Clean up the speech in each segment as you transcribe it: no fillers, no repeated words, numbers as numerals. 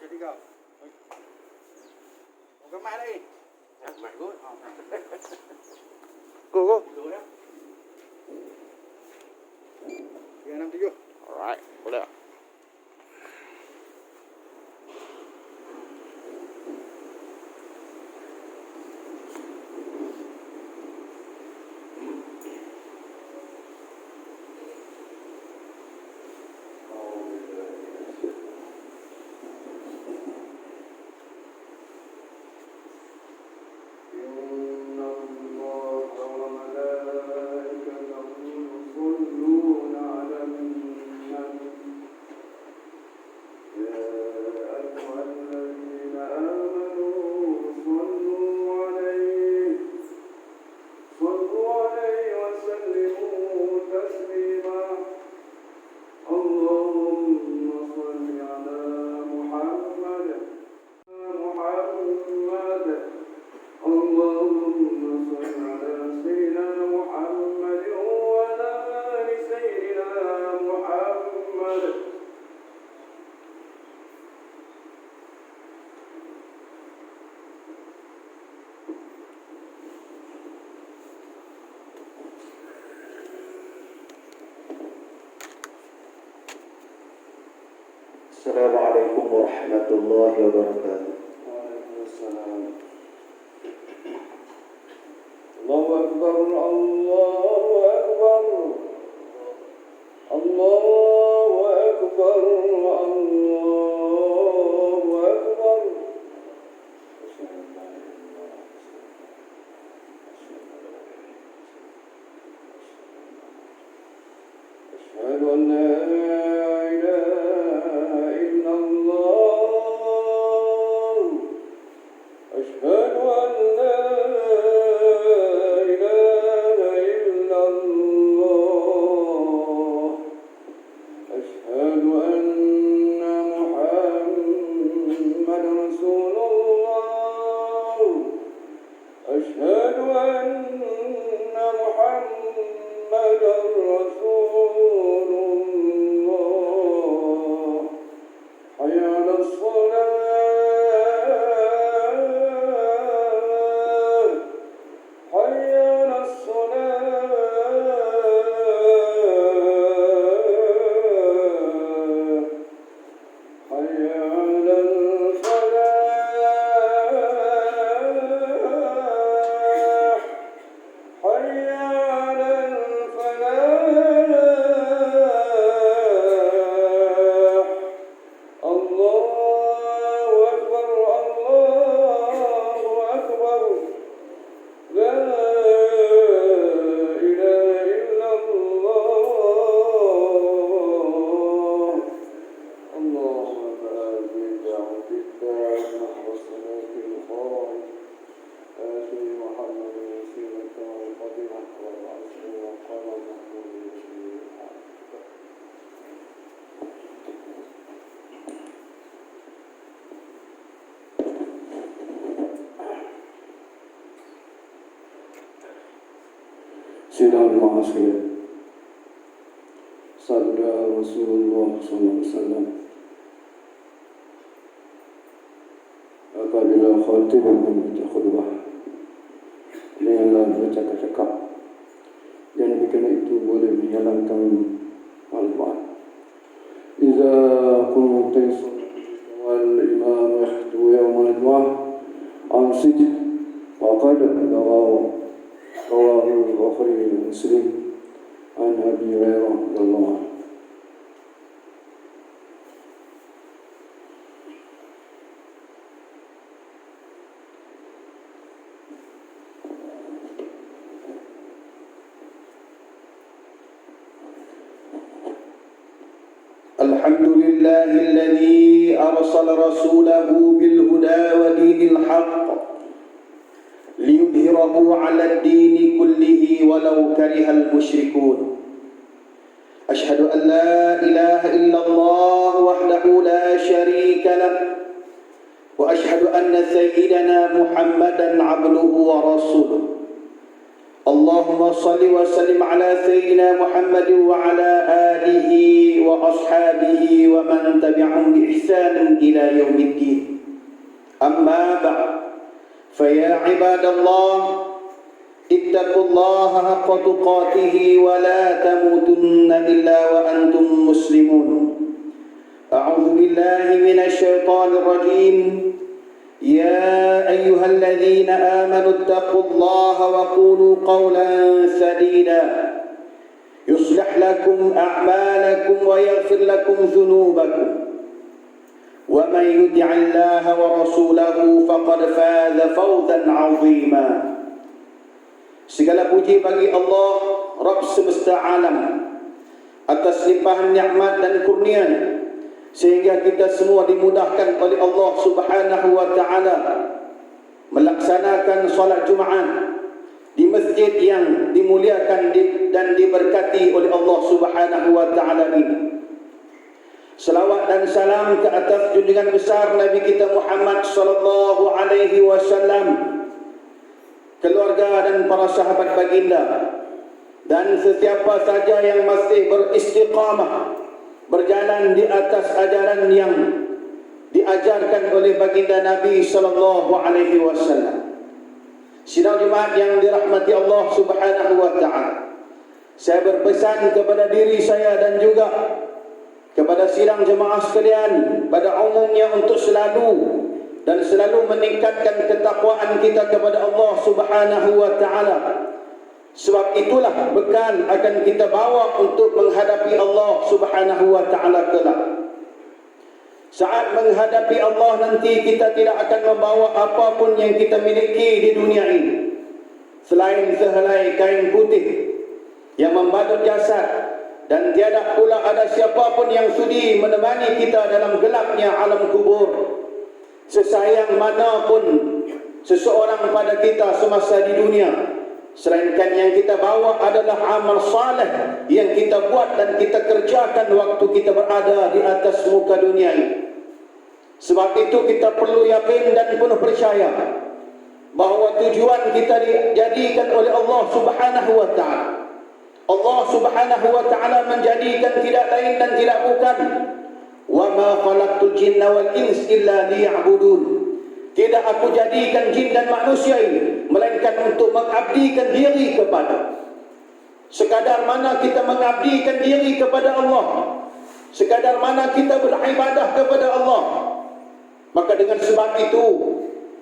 Jadi kau. Kau mai đây. Mai go. Go. Ya 67. Alright, boleh. Assalamualaikum warahmatullahi wabarakatuh. Waalaikumsalam. Allahu Akbar, Allahu Akbar. Allahu Akbar, Allahu Akbar. Asyhadu an la Sidang mahasiswa Sabda Rasulullah SAW apabila khatib membaca khutbah janganlah bercakap-cakap dan karena itu boleh menghilangkan manfaat. Iza qumta wal imam yakhutbu yawm al-jum'ah ansit faqad rawahu البخاري ومسلم عن أبي هريرة رضي الله عنه. الحمد لله الذي أرسل رسوله بالهدى ودين الحق ليظهره على الدين كله ولو كره المشركون. أشهد أن لا إله إلا الله وحده لا شريك له وأشهد أن سيدنا محمدا عبده ورسوله اللهم صل وسلم على سيدنا محمد وعلى آله وأصحابه ومن تبعهم بإحسان إلى يوم الدين. أما بعد، فيا عباد الله، اتقوا الله حق تقاته ولا تموتن إلا وأنتم مسلمون. أعوذ بالله من الشيطان الرجيم. يا أيها الذين آمنوا اتقوا الله وقولوا قولا سديدا يصلح لكم أعمالكم ويغفر لكم ذنوبكم ومن يطع الله ورسوله فقد فاز فوزا عظيما. Segala puji bagi Allah, Rabb semesta alam, atas limpahan nikmat dan kurnia-Nya, sehingga kita semua dimudahkan oleh Allah Subhanahu wa taala melaksanakan solat Jumaat di masjid yang dimuliakan dan diberkati oleh Allah Subhanahu wa taala ini. Selawat dan salam ke atas junjungan besar Nabi kita Muhammad sallallahu alaihi wasallam, keluarga dan para sahabat baginda, dan sesiapa saja yang masih beristiqamah berjalan di atas ajaran yang diajarkan oleh baginda Nabi sallallahu alaihi wasallam. Sidang Jumaat yang dirahmati Allah Subhanahu wa taala, saya berpesan kepada diri saya dan juga kepada sidang jemaah sekalian pada umumnya untuk selalu meningkatkan ketakwaan kita kepada Allah Subhanahu wa taala. Sebab itulah bekal akan kita bawa untuk menghadapi Allah Subhanahu wa taala kelak. Saat menghadapi Allah nanti, kita tidak akan membawa apapun yang kita miliki di dunia ini selain sehelai kain putih yang membalut jasad, dan tiada pula ada siapapun yang sudi menemani kita dalam gelapnya alam kubur. Sesayang manapun seseorang pada kita semasa di dunia, selainkan yang kita bawa adalah amal saleh yang kita buat dan kita kerjakan waktu kita berada di atas muka dunia ini. Sebab itu kita perlu yakin dan penuh percaya bahawa tujuan kita dijadikan oleh Allah Subhanahu wa taala. Allah Subhanahu wa taala menjadikan tidak lain dan tidak bukan, wa ma khalaqtul jinna wal ins illa liya'budun. Tidak aku jadikan jin dan manusia ini melainkan untuk mengabdikan diri kepada. Sekadar mana kita mengabdikan diri kepada Allah, sekadar mana kita beribadah kepada Allah, maka dengan sebab itu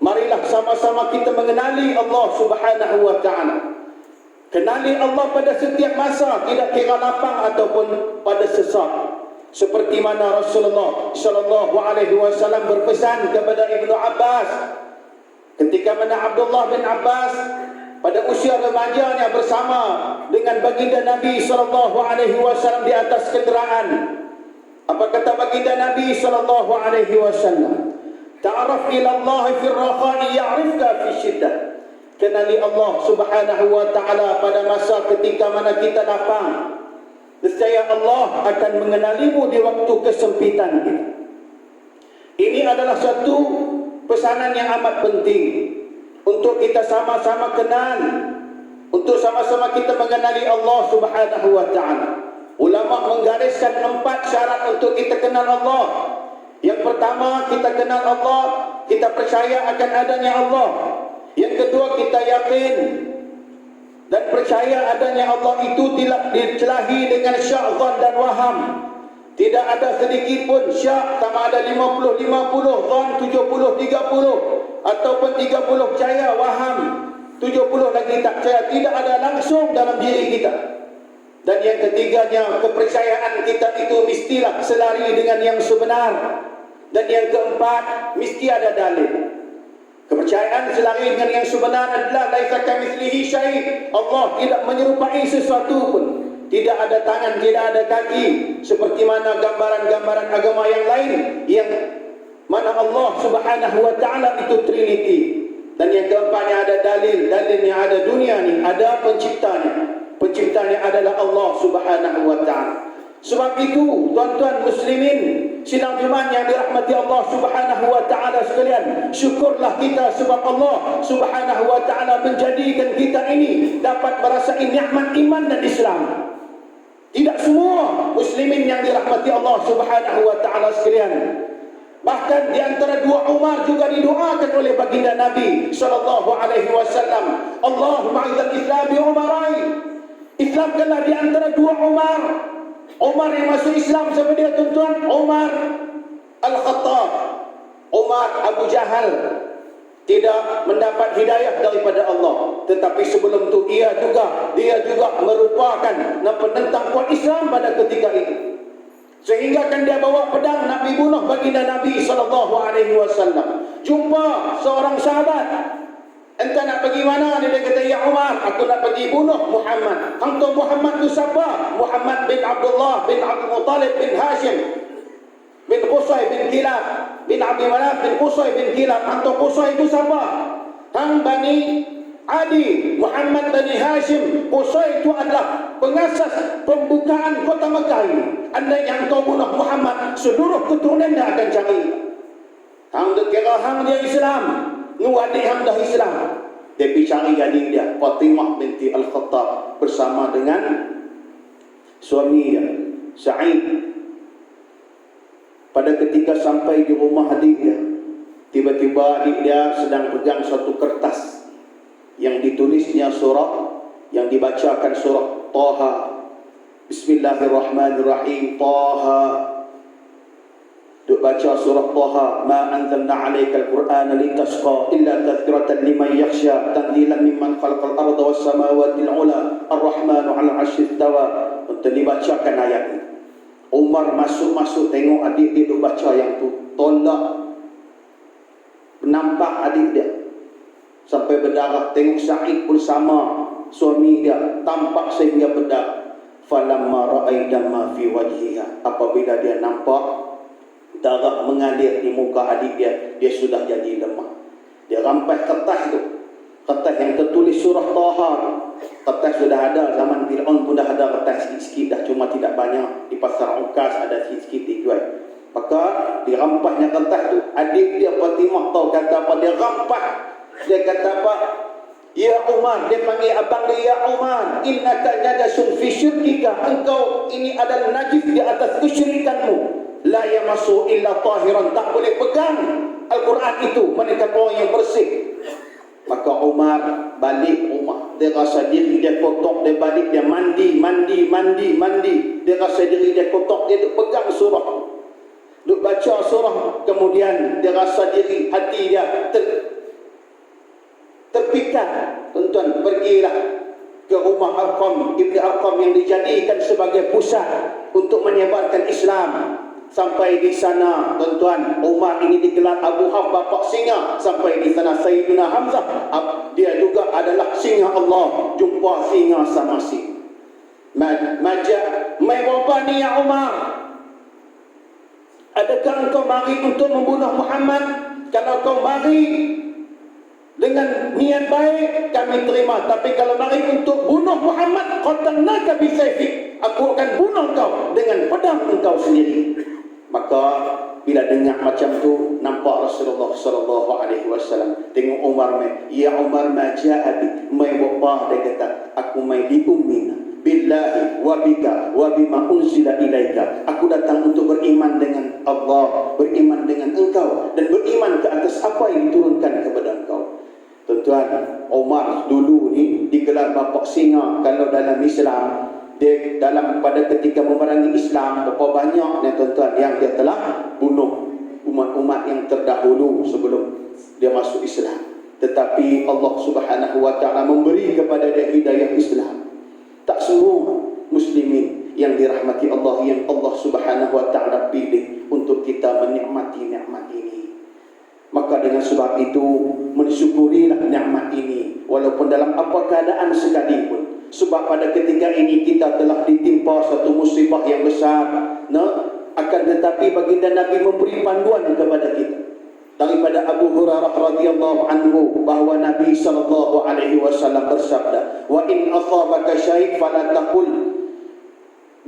marilah sama-sama kita mengenali Allah Subhanahu wa taala. Kenali Allah pada setiap masa, tidak kira lapang ataupun pada sesak. Seperti mana Rasulullah sallallahu alaihi wasallam berpesan kepada Ibnu Abbas ketika mana Abdullah bin Abbas pada usia remajanya bersama dengan baginda Nabi sallallahu alaihi wasallam di atas kenderaan. Apa kata baginda Nabi sallallahu alaihi wasallam? Ta'araf ila Allah fi ar-rakha'i ya'rifka fi syiddah. Kenali Allah Subhanahu wa taala pada masa ketika mana kita lapang. Nescaya Allah akan mengenalimu di waktu kesempitan kita. Ini adalah satu pesanan yang amat penting untuk kita sama-sama kenal, untuk sama-sama kita mengenali Allah Subhanahu wa taala. Ulama menggariskan 4 syarat untuk kita kenal Allah. Yang pertama, kita kenal Allah, kita percaya akan adanya Allah. Yang kedua, kita yakin dan percaya adanya Allah itu tidak dicelahi dengan syak, zon dan waham. Tidak ada sedikit pun syak sama ada 50-50, zon 70-30, ataupun 30 percaya, waham 70 lagi tak percaya. Tidak ada langsung dalam diri kita. Dan yang ketiganya, kepercayaan kita itu mestilah selari dengan yang sebenar. Dan yang keempat, mesti ada dalil. Kepercayaan selari dengan yang sebenar adalah laisa kamitslihi syai'. Allah tidak menyerupai sesuatu pun. Tidak ada tangan, tidak ada kaki, seperti mana gambaran-gambaran agama yang lain yang mana Allah Subhanahu wa taala itu Trinity. Dan yang keempatnya ada dalil. Dalilnya ada dunia ni, ada penciptanya. Penciptanya adalah Allah Subhanahu wa taala. Sebab itu, tuan-tuan muslimin, sidang Jumaat yang dirahmati Allah Subhanahu wa taala sekalian, syukurlah kita sebab Allah Subhanahu wa taala menjadikan kita ini dapat merasai nikmat iman dan Islam. Tidak semua muslimin yang dirahmati Allah Subhanahu wa taala sekalian. Bahkan di antara dua Umar juga didoakan oleh baginda Nabi sallallahu alaihi wasallam, Allahumma izzil Islam bi Umarai. Islamkanlah di antara dua Umar. Umar yang masuk Islam siapa dia tuan-tuan? Umar Al-Khattab. Umar Abu Jahal tidak mendapat hidayah daripada Allah, tetapi sebelum itu dia juga merupakan penentang kuat Islam pada ketika itu. Sehingga kan dia bawa pedang nak pergi bunuh baginda Nabi sallallahu alaihi wasallam. Jumpa seorang sahabat, "Enta nak pergi mana?" Dia kata, "Ya Umar, aku nak pergi bunuh Muhammad." "Hang tahu Muhammad tu siapa?" "Muhammad bin Abdullah bin Abdul Muttalib bin Hashim bin Qusay bin Kilab bin Abdi Manaf bin Qusay bin Kilab." "Hang tahu Qusay itu siapa?" "Hang Bani Adi, Muhammad Bani Hashim." Qusay itu adalah pengasas pembukaan kota Mekah ini. Andai yang kau bunuh Muhammad, seluruh keturunan dia akan cari. Hang dek kira hang dia Islam, nu adik hang dah Islam. Dia pergi cari adik dia, Fatimah binti Al-Khattab, bersama dengan suami dia, Sa'id. Pada ketika sampai di rumah adik dia, tiba-tiba adik dia sedang pegang suatu kertas yang ditulisnya surah, yang dibacakan surah Taha. Bismillahirrahmanirrahim. Taha. Duk baca surah Taha. Ma anzalna 'alaikal Qur'ana litasqa illa tadhkiratan liman yakhsha tanzilan mimman khalaqal arda was samawati al-'ula ar-rahmanu 'alal 'arsy istawa. Untuk dibacakan ayat ini. Umar masuk tengok adik dia duk baca yang tu, tolak nampak adik dia sampai berdarah. Tengok Sa'id bersama suami dia, tampak sehingga berdarah. Falamma ra'aida ma fi wajhiha, apabila dia nampak darah mengalir di muka adik dia, dia sudah jadi lemah. Dia rampas kertas tu, kertas yang tertulis surah Taha. Kertas sudah ada, zaman Fir'aun pun dah ada kertas sikit-sikit dah, cuma tidak banyak. Di pasar Ukas ada sikit-sikit dijual. Maka dirampasnya kertas tu, adik dia Fatimah tahu kata apa, dia rampas. Dia kata apa? "Ya Umar," dia panggil abang dia, "Ya Umar, innaka najasun fi syirkika." Engkau ini adalah najis di atas kesyirikanmu. La yamassu illa tahiran, tak boleh pegang Al-Quran itu melainkan orang yang bersih. Maka Umar balik rumah. Dia rasa diri dia kotor, dia balik, dia mandi. Dia rasa diri dia kotor, dia duk pegang surah, duk baca surah. Kemudian dia rasa diri, hati dia terpikat. Tuan-tuan, pergilah ke rumah Arqam, Ibn Arqam yang dijadikan sebagai pusat untuk menyebarkan Islam. Sampai di sana, tuan-tuan, Umar ini digelar Abu Hafs, bapa singa. Sampai di sana Sayyidina Hamzah, dia juga adalah singa Allah. Jumpa singa sama singa. Majak, mai berapa ni ya Umar? Adakah engkau mari untuk membunuh Muhammad? Kalau kau mari dengan niat baik, kami terima. Tapi kalau mari untuk bunuh Muhammad, qatalnaka bisayfik, aku akan bunuh kau dengan pedang engkau sendiri. Maka bila dengar macam tu, nampak Rasulullah sallallahu alaihi wasallam tengok Umar mai, "Ya Umar, ma ja'a mai bapa," dia kata, "aku mai di ummina billahi wa bika wa bima unzila ilaika." Aku datang untuk beriman dengan Allah, beriman dengan engkau, dan beriman ke atas apa yang diturunkan kepada engkau. Tuan-tuan, Umar dulu ni digelar bapa singa. Kalau dalam Islam, dia dalam pada ketika memerangi Islam, berapa banyaknya tuan-tuan yang dia telah bunuh umat-umat yang terdahulu sebelum dia masuk Islam. Tetapi Allah Subhanahu wa taala memberi kepada dia hidayah Islam. Tak semua muslimin yang dirahmati Allah, yang Allah Subhanahu wa taala pilih untuk kita menikmati nikmat ini. Maka dengan sebab itu, mensyukurilah nikmat ini walaupun dalam apa keadaan sekalipun. Sebab pada ketika ini kita telah ditimpa satu musibah yang besar, akan tetapi baginda Nabi memberi panduan kepada kita. Daripada Abu Hurairah radhiyallahu anhu bahawa Nabi sallallahu alaihi wasallam bersabda, "Wa in asabaka syai' fala taqul."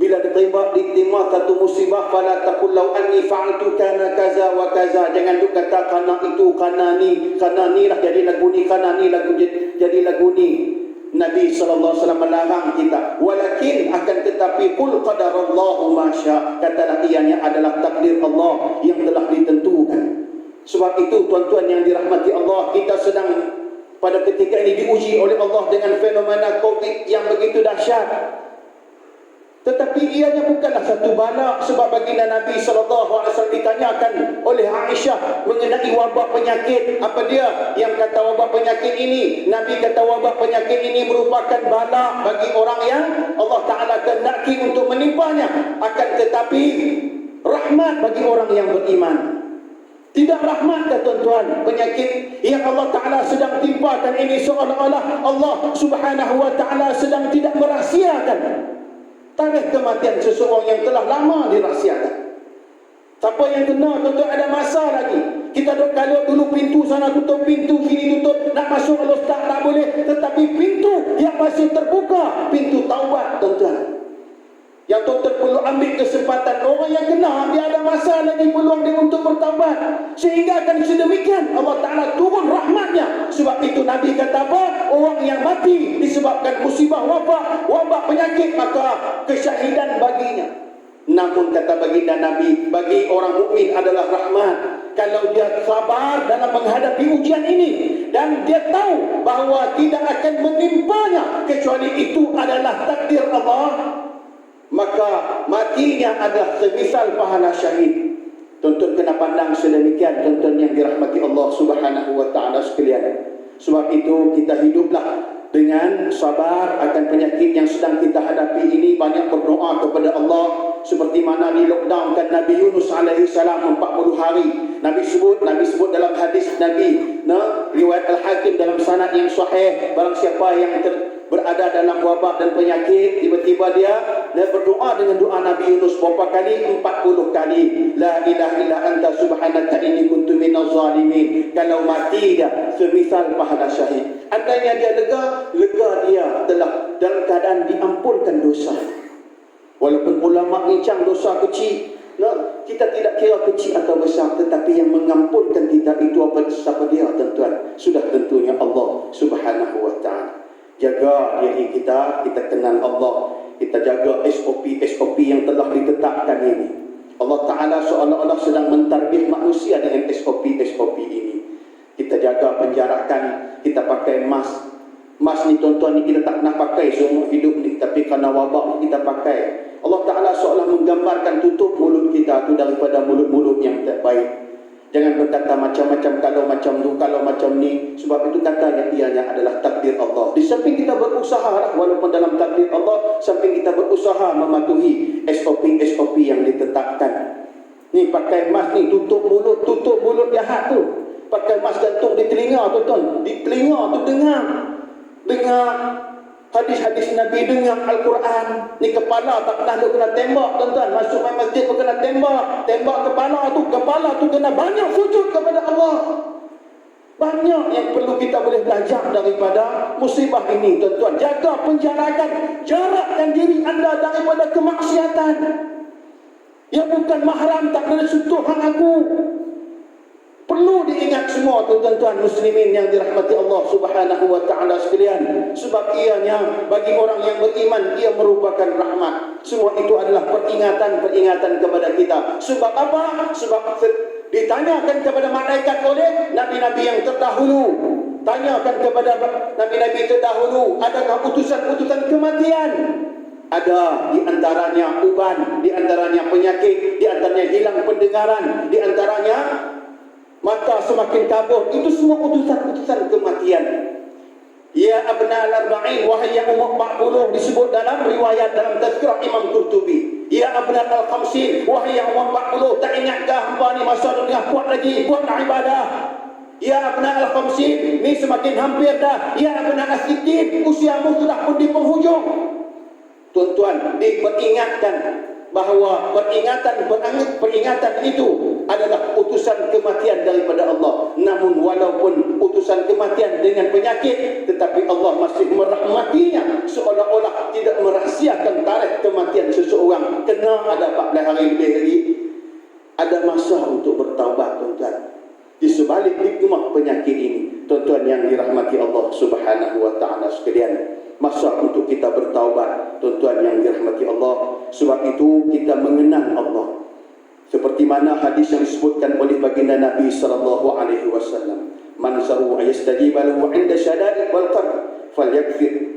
Bila ditimpa satu musibah, fala taqul law anni fa'altu kana kaza wa kaza. Jangan tu kata karena itu, karena ni lah jadi lagu ni, karena ni lagu jadi lagu ni. Nabi SAW melarang kita. Walakin akan tetapi qul qadarallahu ma syaa. Katalah ianya adalah takdir Allah yang telah ditentukan. Sebab itu tuan-tuan yang dirahmati Allah, kita sedang pada ketika ini diuji oleh Allah dengan fenomena COVID yang begitu dahsyat. Tetapi ianya bukanlah satu bala, sebab baginda Nabi SAW ditanyakan oleh Aisyah mengenai wabak penyakit. Apa dia yang kata wabak penyakit ini? Nabi kata wabak penyakit ini merupakan bala bagi orang yang Allah Ta'ala kehendaki untuk menimpanya. Akan tetapi rahmat bagi orang yang beriman. Tidak rahmat ke tuan-tuan? Penyakit yang Allah Ta'ala sedang timpakan ini seolah-olah Allah Subhanahu Wa Ta'ala sedang tidak merahsiakan tarikh kematian seseorang yang telah lama dirahsiakan. Siapa yang kena, tuan-tuan, ada masa lagi. Kita duk kalau dulu pintu sana tutup, pintu sini tutup, nak masuk al-ustaz tak boleh. Tetapi pintu yang masih terbuka, pintu taubat, tuan-tuan. Yang tuan-tuan perlu ambil kesempatan. Orang yang kena, dia ada masa lagi peluang dia untuk bertaubat. Sehingga akan sedemikian Allah Ta'ala turun rahmatnya. Sebab itu Nabi kata apa? Orang yang mati disebabkan musibah wabak penyakit, maka kesyahidan baginya. Namun kata baginda Nabi, bagi orang mukmin adalah rahmat kalau dia sabar dalam menghadapi ujian ini, dan dia tahu bahawa tidak akan menimpanya kecuali itu adalah takdir Allah, maka matinya adalah semisal pahala syahid. Tuan-tuan kena pandang sedemikian, tuan-tuan yang dirahmati Allah Subhanahu Wa Ta'ala sekalian. Sebab itu kita hiduplah dengan sabar akan penyakit yang sedang kita hadapi ini. Banyak berdoa kepada Allah, seperti mana di lockdown kan Nabi Yunus alaihi salam 40 hari. Nabi sebut dalam hadis Nabi, riwayat Al-Hakim dalam sanad yang sahih, barang siapa yang berada dalam wabak dan penyakit, tiba-tiba dia berdoa dengan doa Nabi Yunus berapa kali? 40 kali. La ilaha illa anta subhanaka inni kuntu minaz zalimin. Kalau mati dia semisal pahala syahid. Andainya dia lega dia telah dalam keadaan diampunkan dosa. Walaupun ulama bincang dosa kecil, kita tidak kira kecil atau besar, tetapi yang mengampunkan kita itu siapa dia, tuan-tuan? Sudah tentunya Allah Subhanahu Wa Ta'ala. Jaga diri kita kenal Allah, kita jaga SOP yang telah ditetapkan ini. Allah Ta'ala seolah-olah sedang mentarbih manusia dengan SOP ini. Kita jaga penjarakan, kita pakai mask. Mask ni tuan-tuan ni kita tak pernah pakai seumur hidup ni, tapi kerana wabak kita pakai. Allah Ta'ala seolah menggambarkan tutup mulut kita tu daripada mulut-mulut yang tak baik. Jangan berkata macam-macam, kalau macam tu, kalau macam ni. Sebab itu kata yang ianya adalah takdir Allah. Di samping kita berusaha lah, walaupun dalam takdir Allah, samping kita berusaha mematuhi SOP yang ditetapkan. Ni pakai mask ni, tutup mulut jahat tu. Pakai mask gantung di telinga tu, tuan. Di telinga tu dengar hadis-hadis Nabi, dengar Al-Quran. Ni kepala tak pernah lu kena tembak, tuan-tuan. Masuk main masjid pun kena tembak kepala tu kena banyak sujud kepada Allah. Banyak yang perlu kita boleh belajar daripada musibah ini, tuan-tuan. Jaga penjarakan, jarakkan diri anda daripada kemaksiatan. Yang bukan mahram tak boleh sentuh hang aku. Perlu diingat semua tuan-tuan muslimin yang dirahmati Allah Subhanahu Wa Ta'ala sekalian. Sebab ianya bagi orang yang beriman, ia merupakan rahmat. Semua itu adalah peringatan kepada kita. Sebab apa? Sebab ditanyakan kepada malaikat oleh nabi-nabi yang terdahulu. Tanyakan kepada nabi-nabi terdahulu, adakah utusan-utusan kematian? Ada, di antaranya uban, di antaranya penyakit, di antaranya hilang pendengaran, di antaranya mata semakin kabur. Itu semua utusan-utusan kematian. Ya abna al-arba'in, wahai yang umur 40, disebut dalam riwayat dalam tazkirah Imam Qurtubi. Ya abna al-khamsin, wahai yang umur 40, tak ingatkah hamba ni masa dunia kuat lagi, buatlah ibadah. Ya abna al-khamsin, ni semakin hampir dah. Ya abna as-sittin, usiamu sudah pun di penghujung. Tuan-tuan, diperingatkan bahawa peringatan itu adalah utusan kematian daripada Allah. Namun walaupun keputusan kematian dengan penyakit, tetapi Allah masih merahmatinya, seolah-olah tidak merahsiakan tarikh kematian seseorang. Kena ada 14 hari lebih lagi, ada masa untuk bertaubat, tuan-tuan. Di sebalik hikmah penyakit ini, tuan-tuan yang dirahmati Allah Subhanahu wa taala sekalian, masa untuk kita bertaubat, tuan-tuan yang dirahmati Allah. Sebab itu kita mengenal Allah. Seperti mana hadis yang disebutkan oleh baginda Nabi sallallahu alaihi wasallam, man saru ayastajiba lahu 'inda syada'id wal qarb falyakthir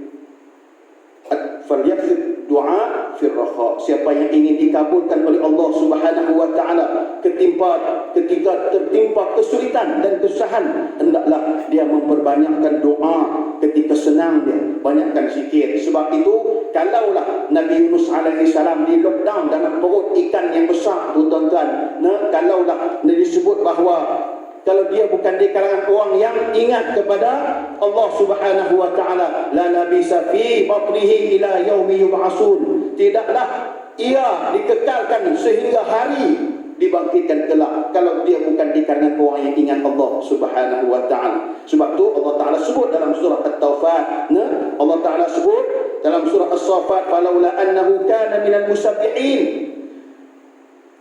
du'a fi raha. Siapa yang ingin dikabulkan oleh Allah Subhanahu wa taala ketika tertimpa kesulitan dan kesusahan, hendaklah dia memperbanyakkan doa. Ketika senang dia banyakkan zikir. Sebab itu kalaulah Nabi Yunus alaihi salam di lockdown dalam perut ikan yang besar tu, tuan-tuan, kalaulah disebut bahawa kalau dia bukan di kalangan orang yang ingat kepada Allah Subhanahu wa taala, la labisa fi batrihi ila yaumi yub'asun, tidaklah ia dikekalkan sehingga hari dibangkitkan kelak kalau dia bukan di kalangan orang yang ingat Allah Subhanahu wa taala. Sebab tu Allah taala sebut dalam surah At-Taufat, Allah taala sebut dalam surah As-Saffat, falaula annahu kana minal musabbihin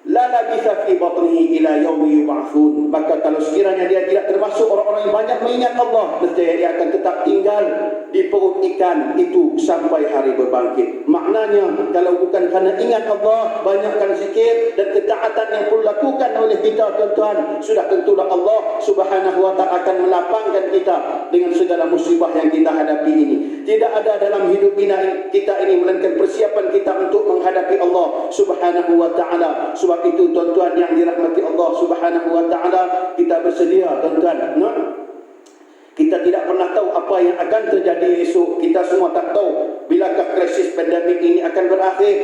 la labitha fi batnihi ila yaumi yub'atsun. Maka kalau sekiranya dia tidak termasuk orang-orang yang banyak mengingat Allah, nescaya dia akan tetap tinggal di perut ikan itu sampai hari berbangkit. Maknanya kalau bukan kerana ingat Allah, banyakkan zikir dan ketaatan yang perlu lakukan oleh kita, tuan-tuan, sudah tentulah Allah Subhanahu wa taala akan melapangkan kita dengan segala musibah yang kita hadapi ini. Tidak ada dalam hidup kita ini melainkan persiapan kita untuk menghadapi Allah Subhanahu wa taala. Sebab itu, tuan-tuan yang dirahmati Allah Subhanahu wa taala, kita bersedia, tuan-tuan. Kita tidak pernah tahu apa yang akan terjadi esok. Kita semua tak tahu bilakah krisis pandemik ini akan berakhir.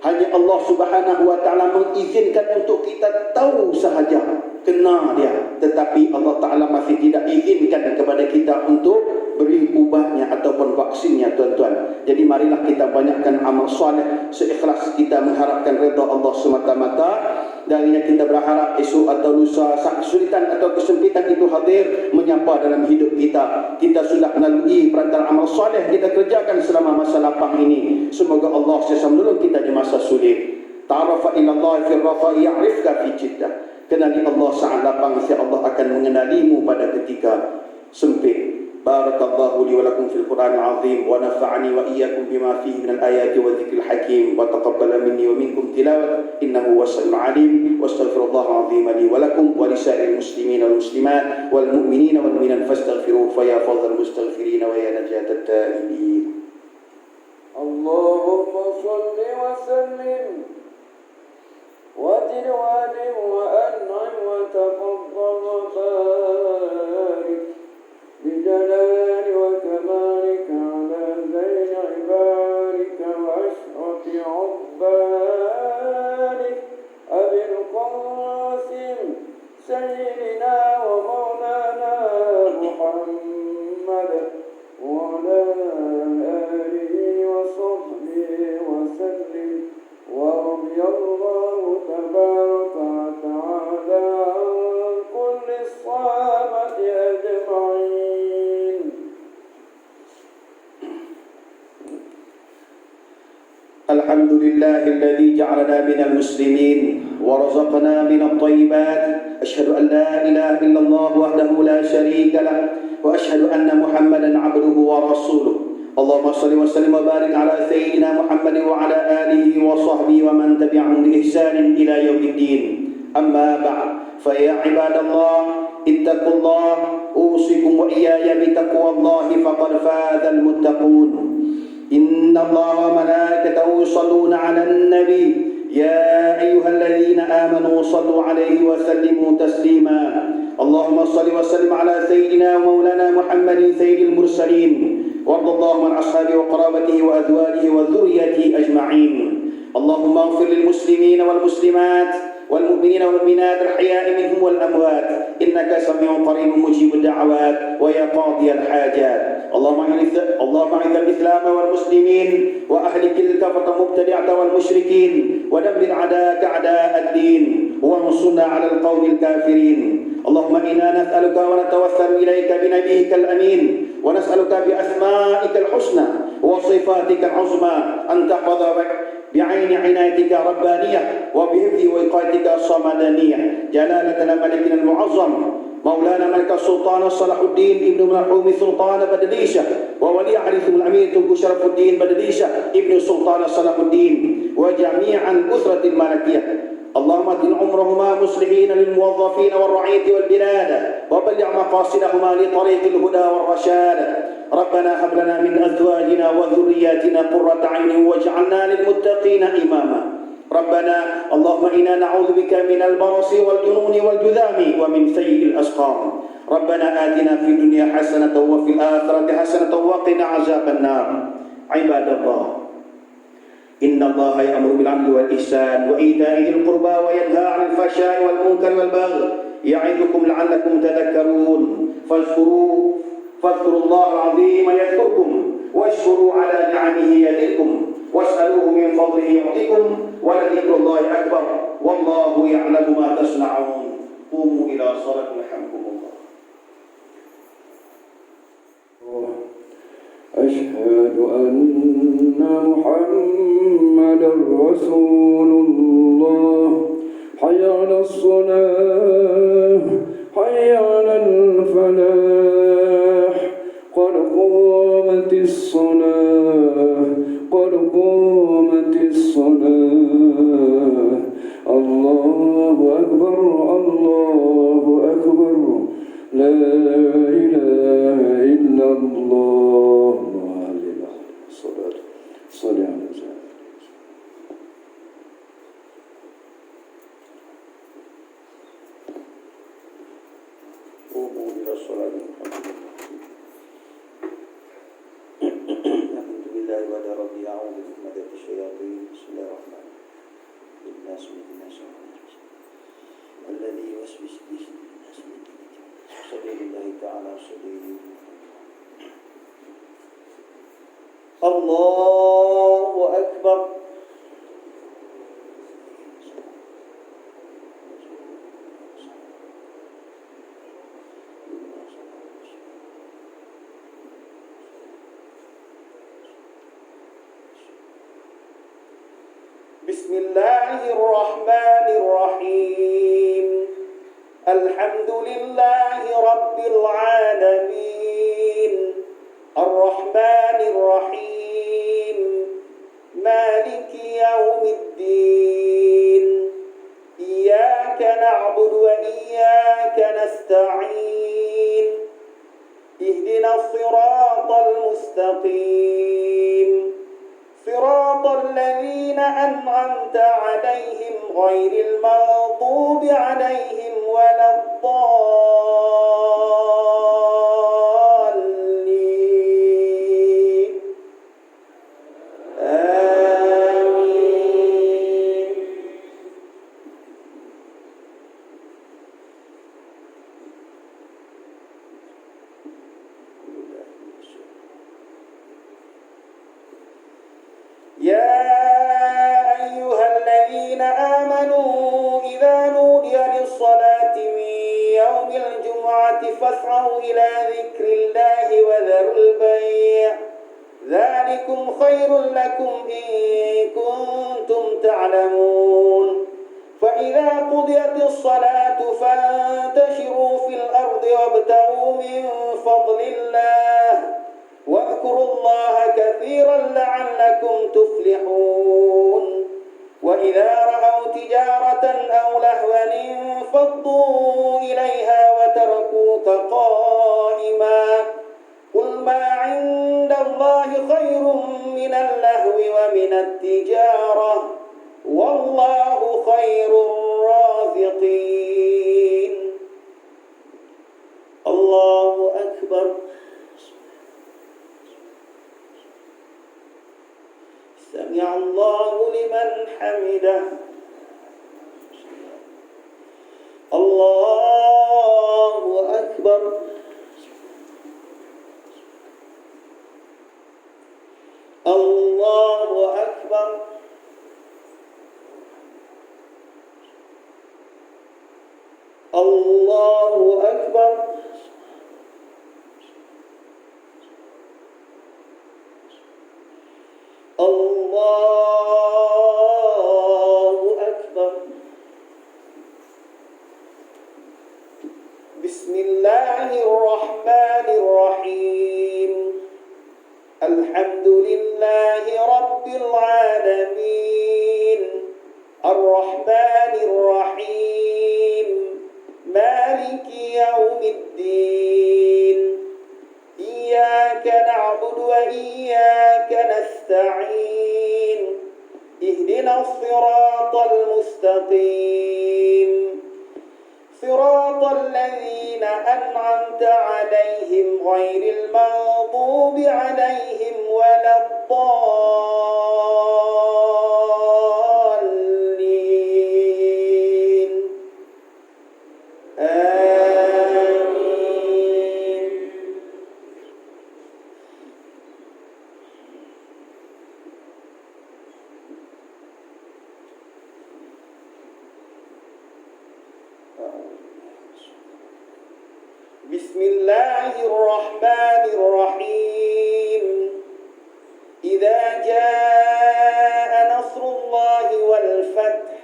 Hanya Allah Subhanahu wa taala mengizinkan untuk kita tahu sahaja, kena dia. Tetapi Allah taala masih tidak izinkan kepada kita untuk beri ubatnya ataupun vaksinnya, tuan-tuan. Jadi marilah kita banyakkan amal soleh seikhlas kita mengharapkan redha Allah semata-mata. Darinya kita berharap esok atau lusa kesulitan atau kesempitan itu hadir menyapa dalam hidup kita. Kita sudah melalui perantara amal soleh kita kerjakan selama masa lapang ini. Semoga Allah sentiasa menolong kita di masa sulit. Ta'arafa ila Allah fi rafa ya'rifka fi jiddah. Kenali Allah saat lapang, insya Allah akan mengenalimu pada ketika sempit. Barakallahu li wa lakum fil Qur'anil azim wa nafa'ani wa iyyakum bima fihi minal ayati wa dzikril hakim wa taqabbala minni wa minkum tilawat innahu was-sami'ul 'alim wa astaghfirullahal azim li wa lakum wa lisa'iril muslimin wal muslimat wal mu'minina wal mu'minat fastaghfiruhu fa ya fadhal mustaghfirin wa ya najatat ta'ibin. Allahumma salli wa sallim wa zid wa adim wa an'im wa taqabbal wa barik بجلال وكمالك على بين عبادك وأشرف عبادك أبي القاسم سيدنا ومولانا محمد وعلى آله وصحبه وسلم ورضي الله تبارك وتعالى عن كل الصحابة أجمعين. الحمد لله الذي جعلنا من المسلمين ورزقنا من الطيبات. أشهد أن لا إله إلا الله وحده لا شريك له وأشهد أن محمدا عبده ورسوله. اللهم صل وسلم وبارك على سيدنا محمد وعلى آله وصحبه ومن تبعهم بإحسان إلى يوم الدين. أما بعد فيا عباد الله اتقوا الله أوصيكم وإياي بتقوى الله فقد فاز المتقون. إن الله وملائكته يصلون على النبي يا أيها الذين آمنوا صلوا عليه وسلموا تسليما. اللهم صل وسلم على سيدنا ومولانا محمد سيد المرسلين وارض اللهم عن أصحابه وقرابته وأزواجه وذريته أجمعين. اللهم اغفر للمسلمين والمسلمات والمؤمنين والمؤمنات الأحياء منهم والأموات إنك سميع قريب مجيب الدعوات ويا قاضي الحاجات. اللهم أعز الإسلام والمسلمين وأهلك الكفرة المبتدعة والمشركين ودمر أعداءك أعداء الدين وانصرنا على القوم الكافرين. اللهم إنا نسألك ونتوسل إليك بنبيك الأمين ونسألك بأسمائك الحسنى وصفاتك العظمى أن تحفظ بعين عنايتك ربانية وبحفظ وقايتك الصمدانية جلالتنا ملكنا المعظم مولانا ملك السلطان صلاح الدين ابن مرحوم سلطان بدليشة وولي عهدهم الأمير تنكو شرف الدين بدليشة ابن السلطان صلاح الدين وجميع الأسرة الملكية اللهم اتن عمرهما مصلحين للموظفين والرعية والبلاد وبلغ مقاصدهما لطريق الهدى والرشاد ربنا هب لنا من أزواجنا وذرياتنا قرة عين واجعلنا للمتقين إماما ربنا اللهم إنا نعوذ بك من البرص والجنون والجذام ومن سيء الأسقام ربنا آتنا في الدنيا حسنة وفي الآخرة حسنة وقنا عذاب النار عباد الله إن الله يأمر بالعدل والإحسان وإيتاء ذي القربى وينهى عن الفحشاء والمنكر والبغي يعظكم لعلكم تذكرون فاذكروا الله العظيم يذكركم واشكروا على نعمه يزدكم واسألوه من فضله يعطيكم ولذكر الله أكبر والله يعلم ما تصنعون قوموا إلى صلاة يرحمكم الله. أشهد أن محمدا رسول الله حي على الصلاة حي على الفلاح قد قامت الصلاة قد قامت الصلاة الله أكبر الله أكبر لا إله إلا الله الصلاة صل على سيدنا قوموا إلى الصلاة الحمد لله وعلى ربي أعوذ بمدد الشياطين بسم الله الرحمن الرحيم الناس من الناس الذي يوسوس في صدور الناس من سبيل الله تعالى سبيل الله أكبر بسم الله الرحمن الرحيم الحمد لله رب العالمين الرحمن الرحيم مالك يوم الدين إياك نعبد وإياك نستعين اهدنا الصراط المستقيم صراط الذين أنعمت عليهم غير المغضوب عليهم ولا الضالين آمين يا أيها الذين آمنوا إذا نودي للصلاة من يوم الجمعة فاسعوا إلى ذكر الله وذروا البيع ذلكم خير لكم إن كنتم تعلمون فإذا قضيت الصلاة فانتشروا في الأرض وابتغوا من فضل الله واذكروا الله كثيرا لعلكم تفلحون وإذا رأوا تجارة أو لهوا انفضوا إليها وتركوك قائما قل ما عند الله خير من اللهو ومن التجارة والله خير الرازقين الله أكبر سمع الله لمن حمده الله أكبر الله أكبر الله أكبر الله أكبر. بسم الله الرحمن الرحيم. الحمد لله رب العالمين الرحمن الرحيم مالك يوم الدين إياك نعبد وإياك نستعين اهدنا الصراط المستقيم صراط الذين أنعمت عليهم غير المغضوب عليهم ولا الضالين آمين. بسم الله الرحمن الرحيم. إذا جاء نصر الله والفتح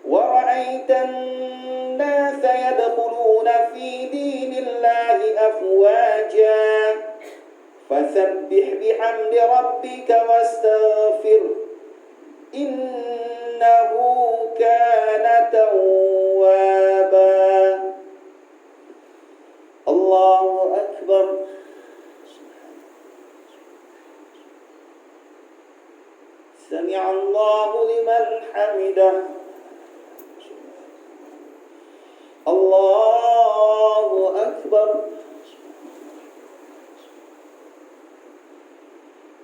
ورأيت الناس يدخلون في دين الله أفواجا فسبح بحمد ربك واستغفره إنه كان توابا. الله أكبر. سمع الله لمن حمده. الله أكبر.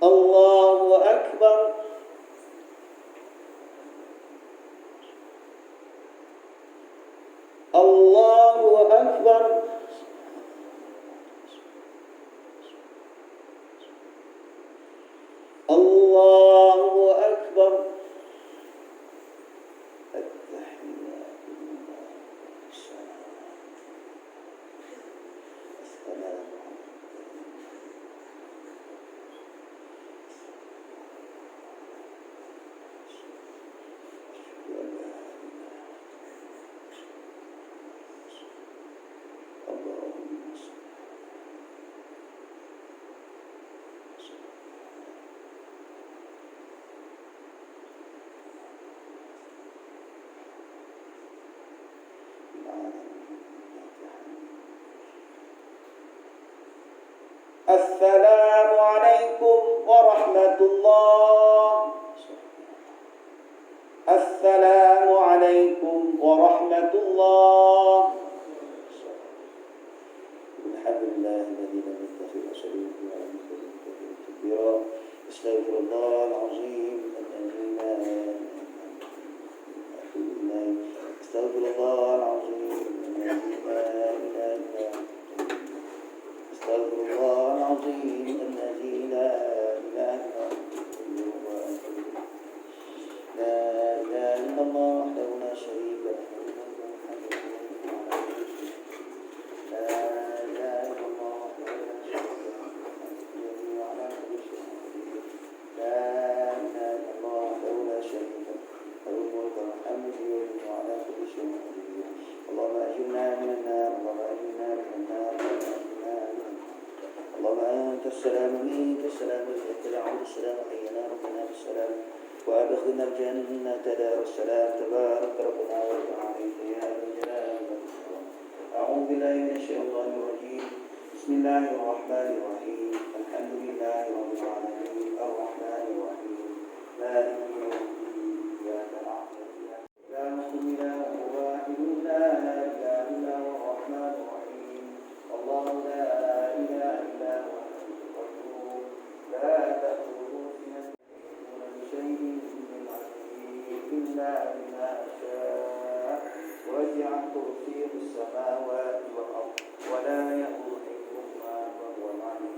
الله أكبر. الله أكبر. الله أكبر. التحيات لله السلام السلام عليكم ورحمة الله. السلام عليكم ورحمة الله. الحمد لله الذي لم يتخذ شريكا ولم يكن له كبيرا. استغفر الله العظيم الذي لا إله إلا هو. استغفر الله العظيم الذي لا إله إلا هو. استغفر الله العظيم الذي لا إله إلا هو. لا إله إلا الله وحده لا شريك له. لا إله إلا الله وحده لا شريك له. وعلى كل شيء قدير. لا إله إلا الله وحده لا شريك له. له الملك والحمد وعلى كل شيء قدير. اللهم أجرنا من النار. اللهم أجرنا من النار. اللهم أنت السلام منك السلام إليك العود السلام حينا ربنا بالسلام وأدخلنا الجنة دار السلام تبارك ربنا وتعالى يا ذا الجلال والإكرام. أعوذ بالله من الشيطان الرجيم. بسم الله الرحمن الرحيم. الحمد لله رب العالمين الرحمن الرحيم مالك يوم الدين إياك نعبد وإياك نستعين إله واحد لا إله إلا هو الرحمن الرحيم. الله لا إله إلا هو القيوم لا تأخذه سنة ولا شيء من علمه إلا بما شاء وسع كرسيه السماوات والأرض ولا يؤوده حفظهما وهو العلي.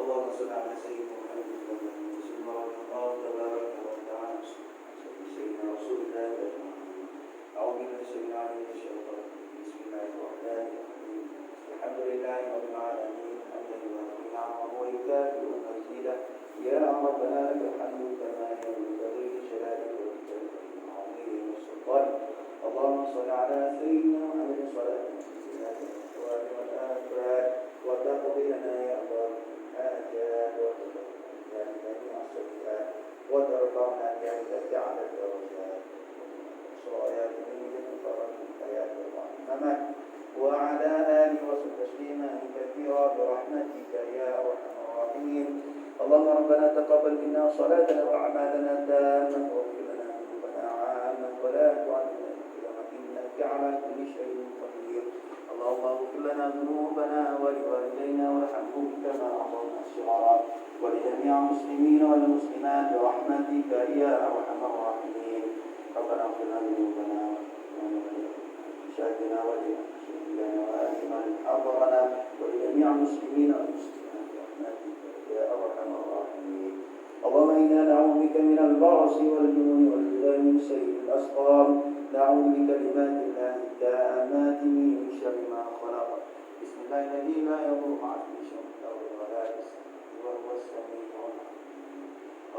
اللهم صل على سيدنا محمد وسلم الله تبارك وتعالى سيدنا رسول الله أجمعين. أعوذ بالله من الشيطان الرجيم. الحمد لله رب العالمين حمدا يوافي نعمه ويكافئ مزيدا يا ربنا لك الحمد كما ينبغي لجلالك وجلالك العظيم والسلطان اللهم صل على سيدنا محمد صلاة تنزلنا بالأحوال والآفات وتقضي لنا يا الله الحاجات وتقضي لنا جميع السيئات وترفعنا بها على الدرجات صلاة من فرج الحياة والرحمة وعلى آله وصحبه تسليما كثيرا برحمتك يا أرحم الراحمين اللهم ربنا تقبل منا صلاتنا وأعمالنا تامة واغفر لنا ذنوبنا عامة ولا تعلمنا إنك على كل شيء قدير اللهم اغفر لنا ذنوبنا ولوالدينا وارحمهم كما ربونا صغارا ولجميع المسلمين والمسلمات برحمتك يا أرحم الراحمين ربنا اغفر لنا ذنوبنا ولمشاهدنا ولأنفسنا وآلنا حضرنا ولجميع المسلمين والمسلمات برحمتك يا أرحم الراحمين اللهم إنا نعوذ بك من البرص والجنون والجذام من سيء الأسقام نعوذ بكلمات الله التامات من شر ما خلق بسم الله الذي لا يضر مع اسمه شيء في الأرض ولا في السماء وهو السميع العليم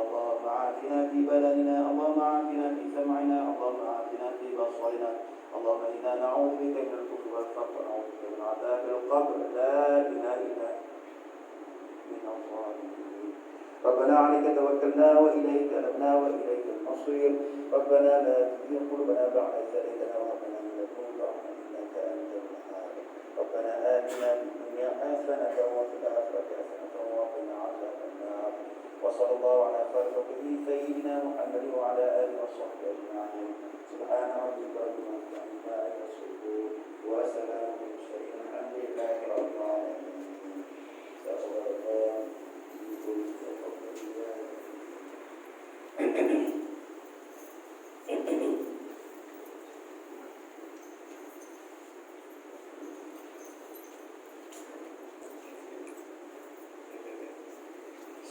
اللهم عافنا في بدننا اللهم عافنا في سمعنا اللهم عافنا في بصرنا اللهم إنا نعوذ بك من الكفر والفقر ونعوذ بك من عذاب القبر لا إله إلا من الظالمين ربنا عليك توكلنا وإليك أنبنا وإليك المصير ربنا لا تزغ قلوبنا بعد إذ هديتنا وهب لنا من لدنك رحمة إنك أنت الوهاب ربنا آتنا في الدنيا حسنة وفي الآخرة حسنة وقنا عذاب النار وصلى الله على خير خلقه سيدنا محمد وعلى آله وصحبه أجمعين سبحان ربك رب العزة عما يصفون وسلام على المرسلين الحمد لله رب العالمين صلى الله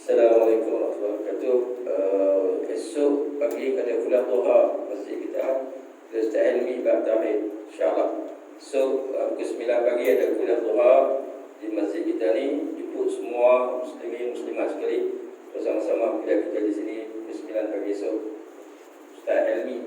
Assalamualaikum warahmatullahi wabarakatuh. Esok pagi pada kuliah duha masjid kita Ustaz Helmi bab tauhid insya-Allah. So pukul 9 pagi ada kuliah duha di masjid kita ni. Jemput semua muslimin muslimat sekali bersama-sama kita di sini pukul 9 pagi esok. Ustaz Helmi.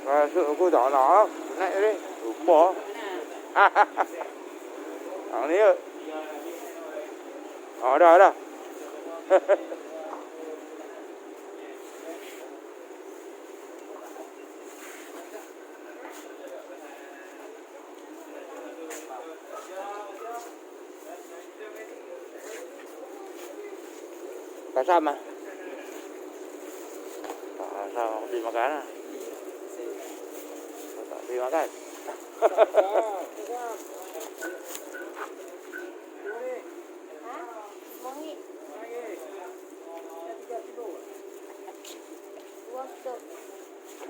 Masuk aku tak nak. Naik ni. Lupa. Yang ni ke? Oh, dah. Pasal mah. Pasal. pergi makan lah. Tak pergi makan.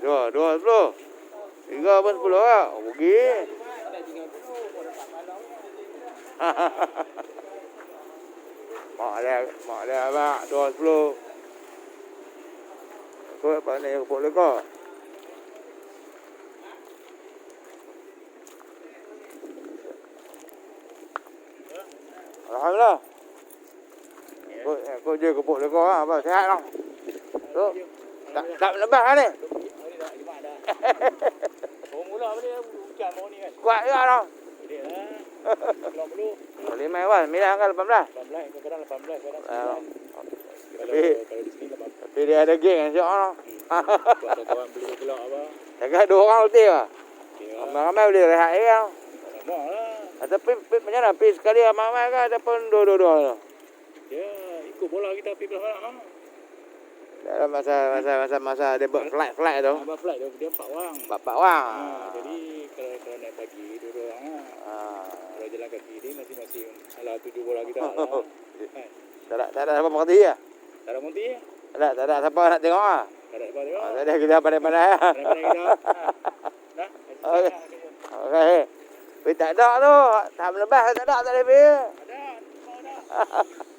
Dua 10. 3 pun 10 lah. Oh, pergi. Mak dia abang 2 10. Aku pandai kepuk lekor. Alhamdulillah. Aku je kepuk lekor lah. Apa, sihat lah. Tu. Tak lepas lah ni. Oh, mula apa dia hujan mau ni kan? Kuat juga lah. Dia lah. Kalau perlu. Boleh main awal. 9 kan 18. 18, kadang 18, kadang 9. Kalau di sini 18. Tapi dia ada geng insya Allah. Kawan beli gelak apa? Jaga 2 orang letih lah. Okey lah. Ramai-ramai boleh rehat je lah. Sama lah. Tapi macam mana? Pergi sekali ramai-ramai ke ataupun dua-dua lah? Dia ikut bola kita pergi belah mana? Dalam masa dia buat flight tu. Abang flight dia 4 orang. 4 orang. Jadi kalau naik pagi 2 orang lah. Kalau jalan kaki ni masing-masing ala 7 bola kita lah. Tak ada siapa mengerti ya? Tak ada monti ya? Tak ada siapa nak tengok ah. Tak ada apa tengok. Tak ada kita pandai-pandai ah. Pandai-pandai kita. Dah. Okey. Okey. Tapi tak ada tu. Tak lepas tak ada tak boleh pergi. Ada.